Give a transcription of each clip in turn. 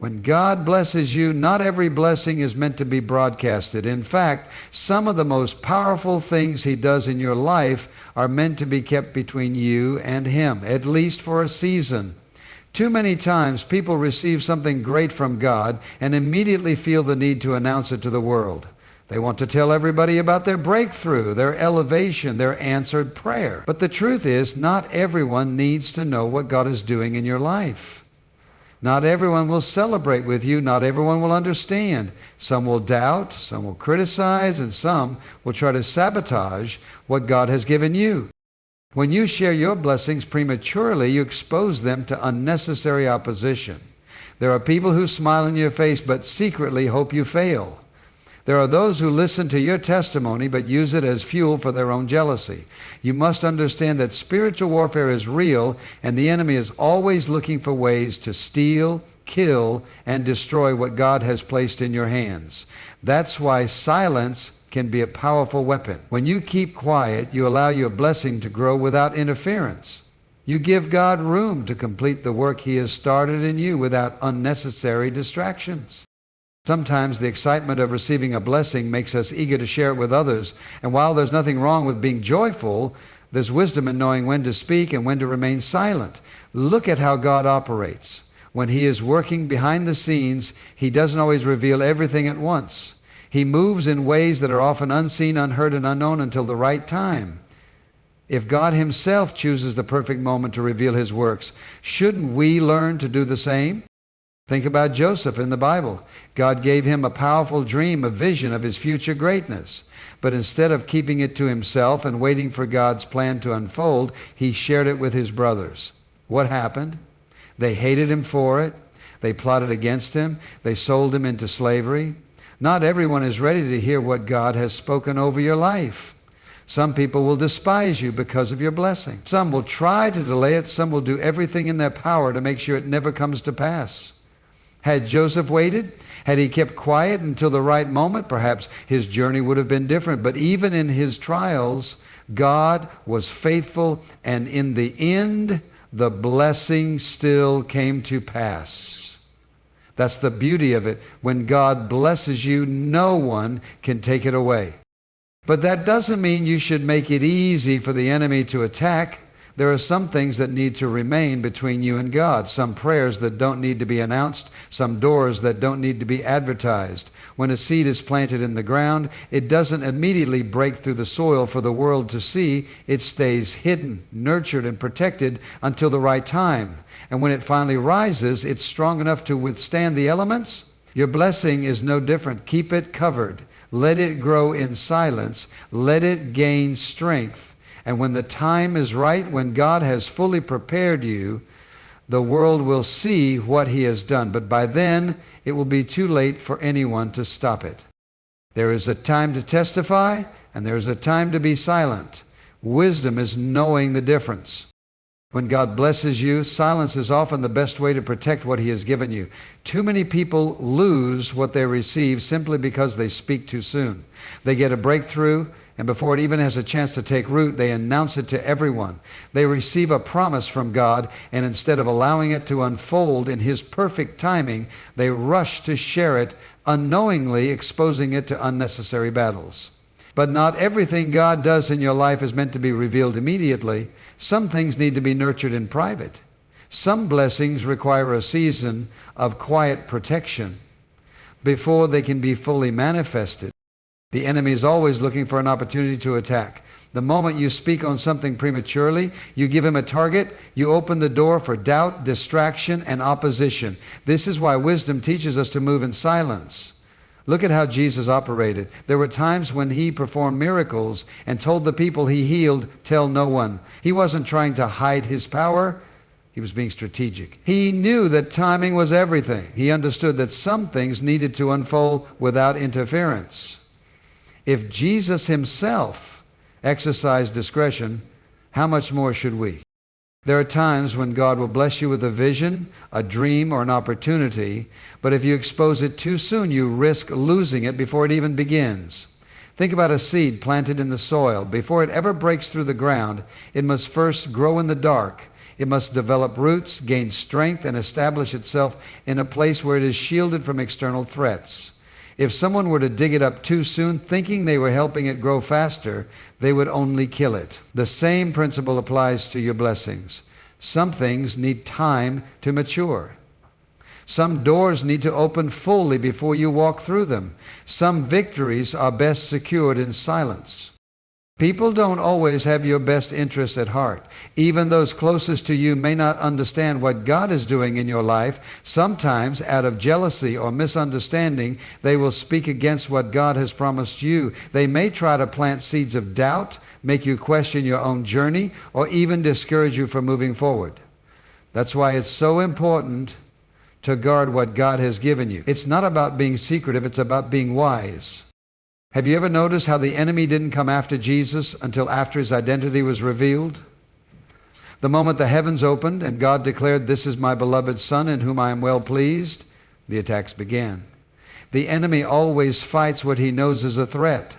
When God blesses you, not every blessing is meant to be broadcasted. In fact, some of the most powerful things He does in your life are meant to be kept between you and Him, at least for a season. Too many times people receive something great from God and immediately feel the need to announce it to the world. They want to tell everybody about their breakthrough, their elevation, their answered prayer. But the truth is, not everyone needs to know what God is doing in your life. Not everyone will celebrate with you. Not everyone will understand. Some will doubt, some will criticize, and some will try to sabotage what God has given you. When you share your blessings prematurely, you expose them to unnecessary opposition. There are people who smile in your face but secretly hope you fail. There are those who listen to your testimony but use it as fuel for their own jealousy. You must understand that spiritual warfare is real, and the enemy is always looking for ways to steal, kill, and destroy what God has placed in your hands. That's why silence can be a powerful weapon. When you keep quiet, you allow your blessing to grow without interference. You give God room to complete the work He has started in you without unnecessary distractions. Sometimes the excitement of receiving a blessing makes us eager to share it with others. And while there's nothing wrong with being joyful, there's wisdom in knowing when to speak and when to remain silent. Look at how God operates. When He is working behind the scenes, He doesn't always reveal everything at once. He moves in ways that are often unseen, unheard, and unknown until the right time. If God Himself chooses the perfect moment to reveal His works, shouldn't we learn to do the same? Think about Joseph in the Bible. God gave him a powerful dream, a vision of his future greatness. But instead of keeping it to himself and waiting for God's plan to unfold, he shared it with his brothers. What happened? They hated him for it. They plotted against him. They sold him into slavery. Not everyone is ready to hear what God has spoken over your life. Some people will despise you because of your blessing. Some will try to delay it. Some will do everything in their power to make sure it never comes to pass. Had Joseph waited, had he kept quiet until the right moment, perhaps his journey would have been different. But even in his trials, God was faithful, and in the end, the blessing still came to pass. That's the beauty of it. When God blesses you, no one can take it away. But that doesn't mean you should make it easy for the enemy to attack. There are some things that need to remain between you and God, some prayers that don't need to be announced, some doors that don't need to be advertised. When a seed is planted in the ground, it doesn't immediately break through the soil for the world to see. It stays hidden, nurtured, and protected until the right time. And when it finally rises, it's strong enough to withstand the elements. Your blessing is no different. Keep it covered. Let it grow in silence. Let it gain strength. And when the time is right, when God has fully prepared you, the world will see what He has done. But by then, it will be too late for anyone to stop it. There is a time to testify, and there is a time to be silent. Wisdom is knowing the difference. When God blesses you, silence is often the best way to protect what He has given you. Too many people lose what they receive simply because they speak too soon. They get a breakthrough, and before it even has a chance to take root, they announce it to everyone. They receive a promise from God, and instead of allowing it to unfold in His perfect timing, they rush to share it, unknowingly exposing it to unnecessary battles. But not everything God does in your life is meant to be revealed immediately. Some things need to be nurtured in private. Some blessings require a season of quiet protection before they can be fully manifested. The enemy is always looking for an opportunity to attack. The moment you speak on something prematurely, you give him a target, you open the door for doubt, distraction, and opposition. This is why wisdom teaches us to move in silence. Look at how Jesus operated. There were times when He performed miracles and told the people He healed, tell no one. He wasn't trying to hide His power. He was being strategic. He knew that timing was everything. He understood that some things needed to unfold without interference. If Jesus Himself exercised discretion, how much more should we? There are times when God will bless you with a vision, a dream, or an opportunity, but if you expose it too soon, you risk losing it before it even begins. Think about a seed planted in the soil. Before it ever breaks through the ground, it must first grow in the dark. It must develop roots, gain strength, and establish itself in a place where it is shielded from external threats. If someone were to dig it up too soon, thinking they were helping it grow faster, they would only kill it. The same principle applies to your blessings. Some things need time to mature. Some doors need to open fully before you walk through them. Some victories are best secured in silence. People don't always have your best interests at heart. Even those closest to you may not understand what God is doing in your life. Sometimes, out of jealousy or misunderstanding, they will speak against what God has promised you. They may try to plant seeds of doubt, make you question your own journey, or even discourage you from moving forward. That's why it's so important to guard what God has given you. It's not about being secretive, it's about being wise. Have you ever noticed how the enemy didn't come after Jesus until after his identity was revealed? The moment the heavens opened and God declared, "This is my beloved Son in whom I am well pleased," the attacks began. The enemy always fights what he knows is a threat.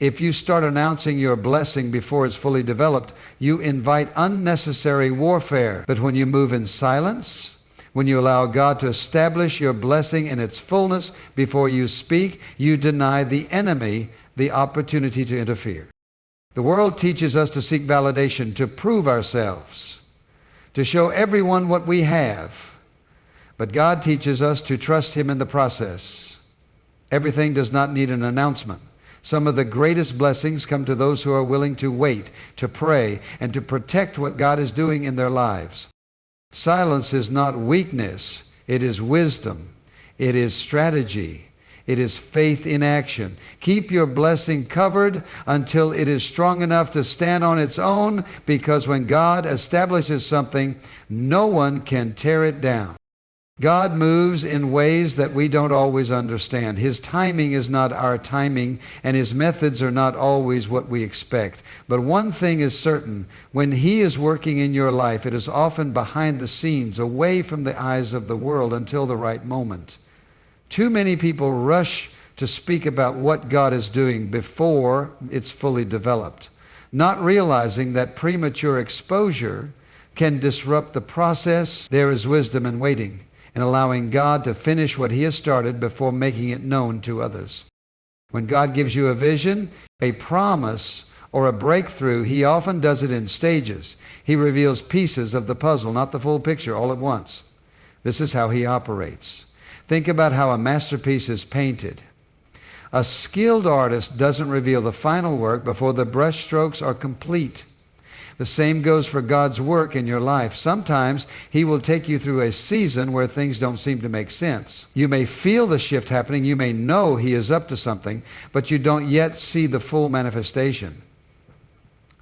If you start announcing your blessing before it's fully developed, you invite unnecessary warfare. But when you move in silence, when you allow God to establish your blessing in its fullness before you speak, you deny the enemy the opportunity to interfere. The world teaches us to seek validation, to prove ourselves, to show everyone what we have. But God teaches us to trust Him in the process. Everything does not need an announcement. Some of the greatest blessings come to those who are willing to wait, to pray, and to protect what God is doing in their lives. Silence is not weakness, it is wisdom, it is strategy, it is faith in action. Keep your blessing covered until it is strong enough to stand on its own, because when God establishes something, no one can tear it down. God moves in ways that we don't always understand. His timing is not our timing, and His methods are not always what we expect. But one thing is certain: when He is working in your life, it is often behind the scenes, away from the eyes of the world until the right moment. Too many people rush to speak about what God is doing before it's fully developed, not realizing that premature exposure can disrupt the process. There is wisdom in waiting and allowing God to finish what He has started before making it known to others. When God gives you a vision, a promise, or a breakthrough, He often does it in stages. He reveals pieces of the puzzle, not the full picture, all at once. This is how He operates. Think about how a masterpiece is painted. A skilled artist doesn't reveal the final work before the brushstrokes are complete. The same goes for God's work in your life. Sometimes He will take you through a season where things don't seem to make sense. You may feel the shift happening. You may know He is up to something, but you don't yet see the full manifestation.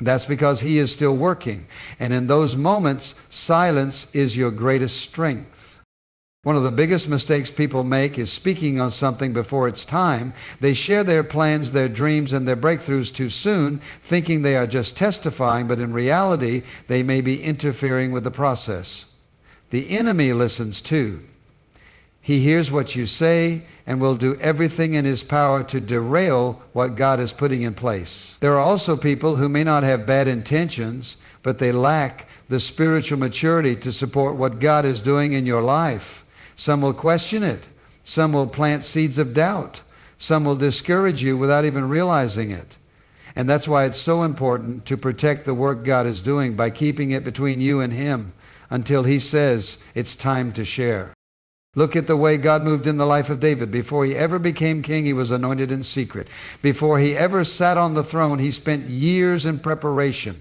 That's because He is still working. And in those moments, silence is your greatest strength. One of the biggest mistakes people make is speaking on something before it's time. They share their plans, their dreams, and their breakthroughs too soon, thinking they are just testifying, but in reality, they may be interfering with the process. The enemy listens too. He hears what you say and will do everything in his power to derail what God is putting in place. There are also people who may not have bad intentions, but they lack the spiritual maturity to support what God is doing in your life. Some will question it. Some will plant seeds of doubt. Some will discourage you without even realizing it. And that's why it's so important to protect the work God is doing by keeping it between you and Him until He says it's time to share. Look at the way God moved in the life of David. Before he ever became king, he was anointed in secret. Before he ever sat on the throne, he spent years in preparation.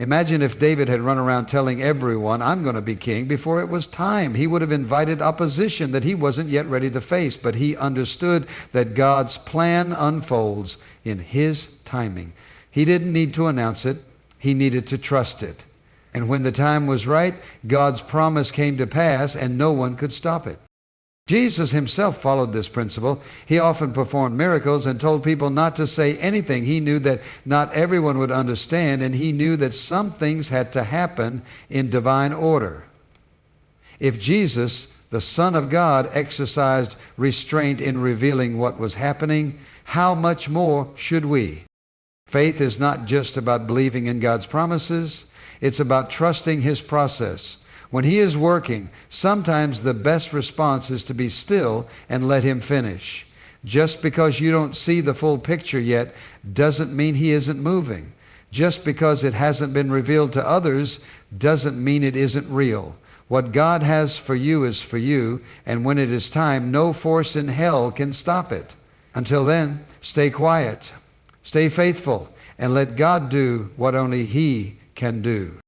Imagine if David had run around telling everyone, "I'm going to be king," before it was time. He would have invited opposition that he wasn't yet ready to face, but he understood that God's plan unfolds in His timing. He didn't need to announce it. He needed to trust it. And when the time was right, God's promise came to pass, and no one could stop it. Jesus Himself followed this principle. He often performed miracles and told people not to say anything. He knew that not everyone would understand, and He knew that some things had to happen in divine order. If Jesus, the Son of God, exercised restraint in revealing what was happening, how much more should we? Faith is not just about believing in God's promises. It's about trusting His process. When He is working, sometimes the best response is to be still and let Him finish. Just because you don't see the full picture yet doesn't mean He isn't moving. Just because it hasn't been revealed to others doesn't mean it isn't real. What God has for you is for you, and when it is time, no force in hell can stop it. Until then, stay quiet, stay faithful, and let God do what only He can do.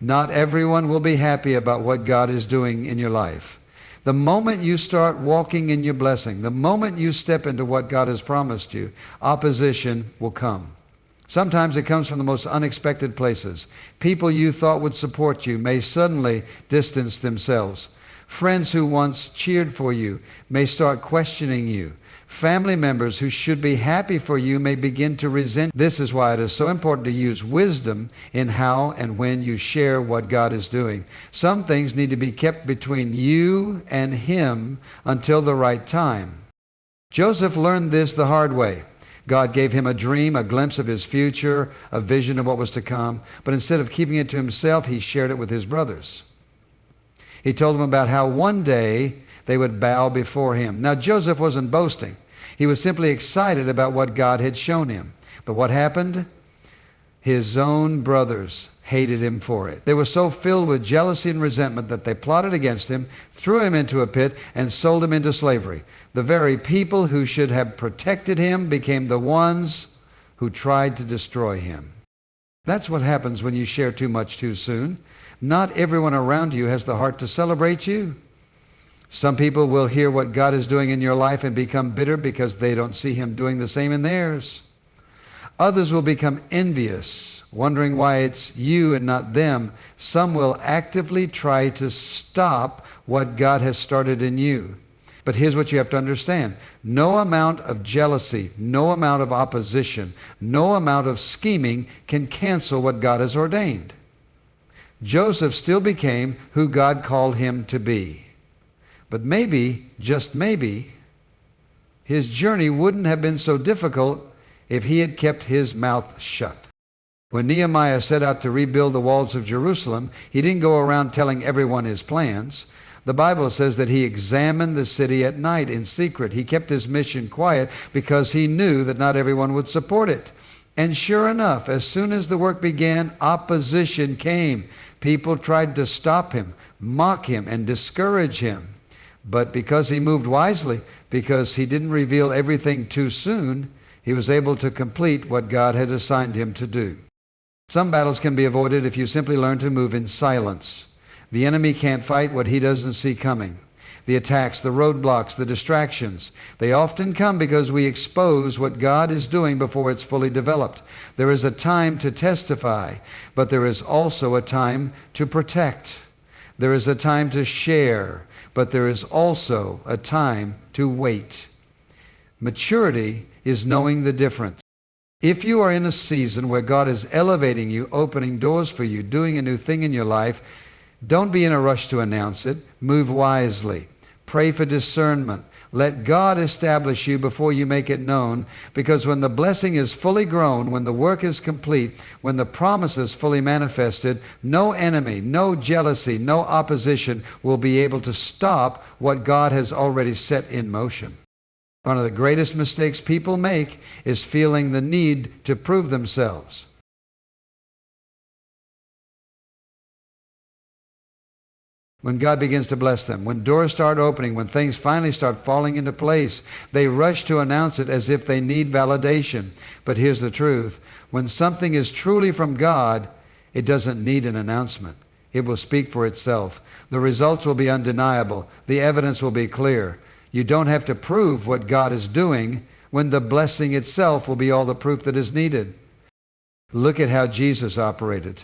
Not everyone will be happy about what God is doing in your life. The moment you start walking in your blessing, the moment you step into what God has promised you, opposition will come. Sometimes it comes from the most unexpected places. People you thought would support you may suddenly distance themselves. Friends who once cheered for you may start questioning you. Family members who should be happy for you may begin to resent. This is why it is so important to use wisdom in how and when you share what God is doing. Some things need to be kept between you and Him until the right time. Joseph learned this the hard way. God gave him a dream, a glimpse of his future, a vision of what was to come. But instead of keeping it to himself, he shared it with his brothers. He told them about how one day they would bow before him. Now, Joseph wasn't boasting. He was simply excited about what God had shown him. But what happened? His own brothers hated him for it. They were so filled with jealousy and resentment that they plotted against him, threw him into a pit, and sold him into slavery. The very people who should have protected him became the ones who tried to destroy him. That's what happens when you share too much too soon. Not everyone around you has the heart to celebrate you. Some people will hear what God is doing in your life and become bitter because they don't see Him doing the same in theirs. Others will become envious, wondering why it's you and not them. Some will actively try to stop what God has started in you. But here's what you have to understand. No amount of jealousy, no amount of opposition, no amount of scheming can cancel what God has ordained. Joseph still became who God called him to be. But maybe, just maybe, his journey wouldn't have been so difficult if he had kept his mouth shut. When Nehemiah set out to rebuild the walls of Jerusalem, he didn't go around telling everyone his plans. The Bible says that he examined the city at night in secret. He kept his mission quiet because he knew that not everyone would support it. And sure enough, as soon as the work began, opposition came. People tried to stop him, mock him, and discourage him. But because he moved wisely, because he didn't reveal everything too soon, he was able to complete what God had assigned him to do. Some battles can be avoided if you simply learn to move in silence. The enemy can't fight what he doesn't see coming. The attacks, the roadblocks, the distractions, they often come because we expose what God is doing before it's fully developed. There is a time to testify, but there is also a time to protect. There is a time to share, but there is also a time to wait. Maturity is knowing the difference. If you are in a season where God is elevating you, opening doors for you, doing a new thing in your life, don't be in a rush to announce it. Move wisely. Pray for discernment. Let God establish you before you make it known, because when the blessing is fully grown, when the work is complete, when the promise is fully manifested, no enemy, no jealousy, no opposition will be able to stop what God has already set in motion. One of the greatest mistakes people make is feeling the need to prove themselves. When God begins to bless them, when doors start opening, when things finally start falling into place, they rush to announce it as if they need validation. But here's the truth. When something is truly from God, it doesn't need an announcement. It will speak for itself. The results will be undeniable. The evidence will be clear. You don't have to prove what God is doing when the blessing itself will be all the proof that is needed. Look at how Jesus operated.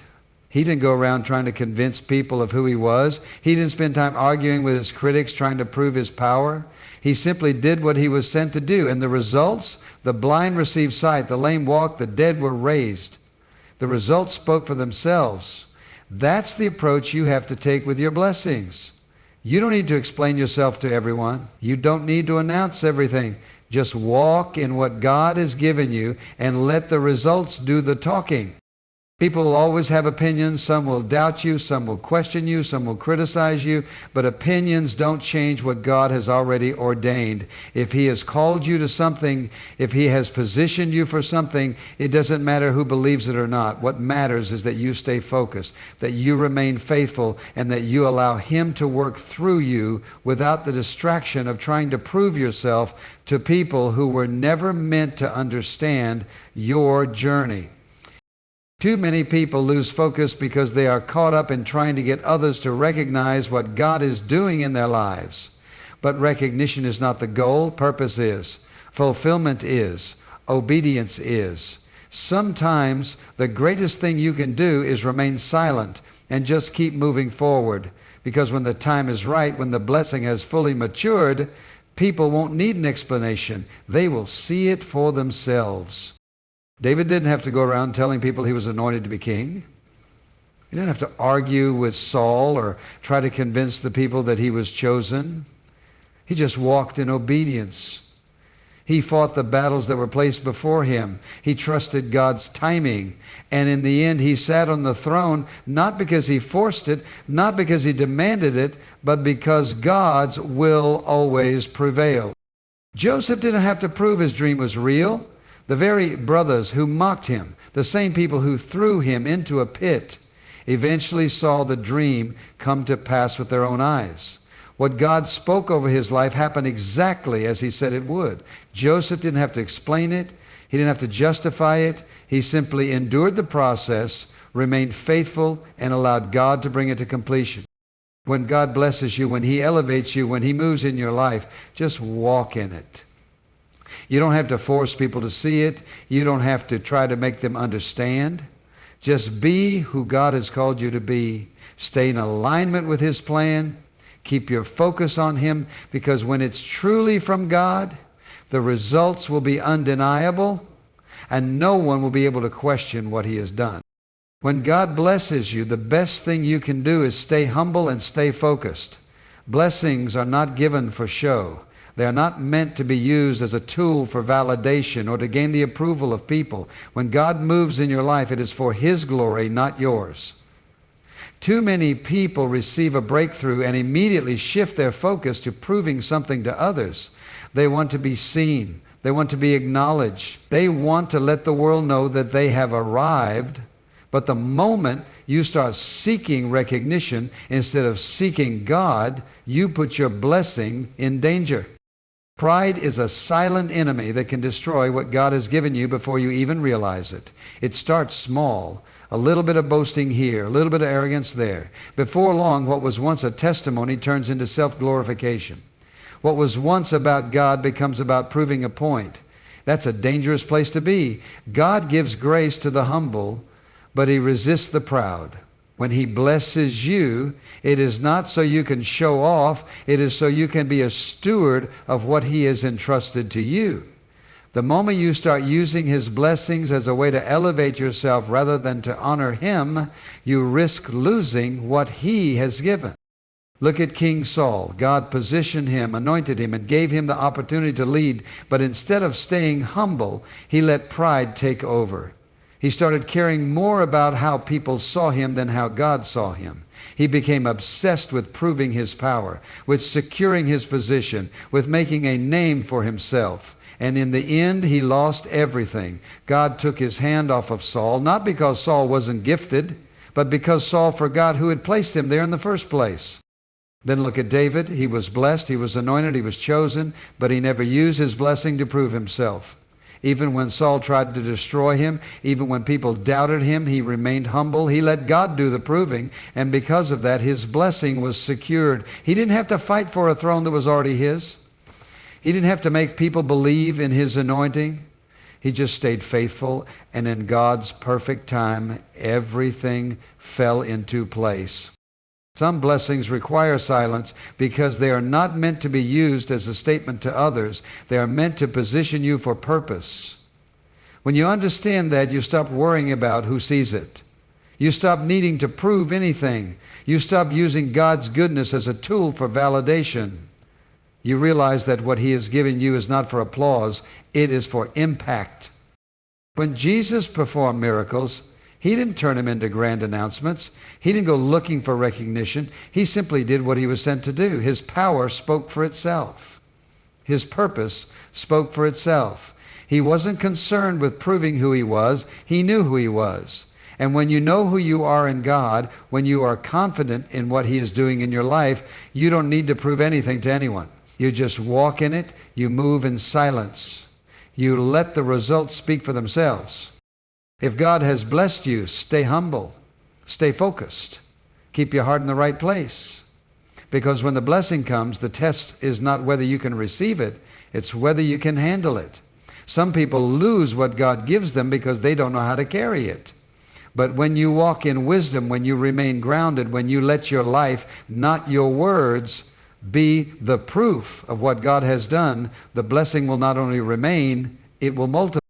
He didn't go around trying to convince people of who he was. He didn't spend time arguing with his critics trying to prove his power. He simply did what he was sent to do. And the results, the blind received sight, the lame walked, the dead were raised. The results spoke for themselves. That's the approach you have to take with your blessings. You don't need to explain yourself to everyone. You don't need to announce everything. Just walk in what God has given you and let the results do the talking. People will always have opinions. Some will doubt you, some will question you, some will criticize you, but opinions don't change what God has already ordained. If He has called you to something, if He has positioned you for something, it doesn't matter who believes it or not. What matters is that you stay focused, that you remain faithful, and that you allow Him to work through you without the distraction of trying to prove yourself to people who were never meant to understand your journey. Too many people lose focus because they are caught up in trying to get others to recognize what God is doing in their lives. But recognition is not the goal. Purpose is. Fulfillment is. Obedience is. Sometimes the greatest thing you can do is remain silent and just keep moving forward. Because when the time is right, when the blessing has fully matured, people won't need an explanation. They will see it for themselves. David didn't have to go around telling people he was anointed to be king. He didn't have to argue with Saul or try to convince the people that he was chosen. He just walked in obedience. He fought the battles that were placed before him. He trusted God's timing. And in the end, he sat on the throne, not because he forced it, not because he demanded it, but because God's will always prevailed. Joseph didn't have to prove his dream was real. The very brothers who mocked him, the same people who threw him into a pit, eventually saw the dream come to pass with their own eyes. What God spoke over his life happened exactly as He said it would. Joseph didn't have to explain it. He didn't have to justify it. He simply endured the process, remained faithful, and allowed God to bring it to completion. When God blesses you, when He elevates you, when He moves in your life, just walk in it. You don't have to force people to see it. You don't have to try to make them understand. Just be who God has called you to be. Stay in alignment with His plan. Keep your focus on Him, because when it's truly from God, the results will be undeniable, and no one will be able to question what He has done. When God blesses you, the best thing you can do is stay humble and stay focused. Blessings are not given for show. They are not meant to be used as a tool for validation or to gain the approval of people. When God moves in your life, it is for His glory, not yours. Too many people receive a breakthrough and immediately shift their focus to proving something to others. They want to be seen. They want to be acknowledged. They want to let the world know that they have arrived. But the moment you start seeking recognition instead of seeking God, you put your blessing in danger. Pride is a silent enemy that can destroy what God has given you before you even realize it. It starts small, a little bit of boasting here, a little bit of arrogance there. Before long, what was once a testimony turns into self-glorification. What was once about God becomes about proving a point. That's a dangerous place to be. God gives grace to the humble, but He resists the proud. When He blesses you, it is not so you can show off. It is so you can be a steward of what He has entrusted to you. The moment you start using His blessings as a way to elevate yourself rather than to honor Him, you risk losing what He has given. Look at King Saul. God positioned him, anointed him, and gave him the opportunity to lead. But instead of staying humble, he let pride take over. He started caring more about how people saw him than how God saw him. He became obsessed with proving his power, with securing his position, with making a name for himself. And in the end, he lost everything. God took His hand off of Saul, not because Saul wasn't gifted, but because Saul forgot who had placed him there in the first place. Then look at David. He was blessed, he was anointed, he was chosen, but he never used his blessing to prove himself. Even when Saul tried to destroy him, even when people doubted him, he remained humble. He let God do the proving, and because of that, his blessing was secured. He didn't have to fight for a throne that was already his. He didn't have to make people believe in his anointing. He just stayed faithful, and in God's perfect time, everything fell into place. Some blessings require silence because they are not meant to be used as a statement to others. They are meant to position you for purpose. When you understand that, you stop worrying about who sees it. You stop needing to prove anything. You stop using God's goodness as a tool for validation. You realize that what He has given you is not for applause, it is for impact. When Jesus performed miracles, He didn't turn them into grand announcements. He didn't go looking for recognition. He simply did what he was sent to do. His power spoke for itself. His purpose spoke for itself. He wasn't concerned with proving who he was. He knew who he was. And when you know who you are in God, when you are confident in what he is doing in your life, you don't need to prove anything to anyone. You just walk in it. You move in silence. You let the results speak for themselves. If God has blessed you, stay humble. Stay focused. Keep your heart in the right place. Because when the blessing comes, the test is not whether you can receive it, it's whether you can handle it. Some people lose what God gives them because they don't know how to carry it. But when you walk in wisdom, when you remain grounded, when you let your life, not your words, be the proof of what God has done, the blessing will not only remain, it will multiply.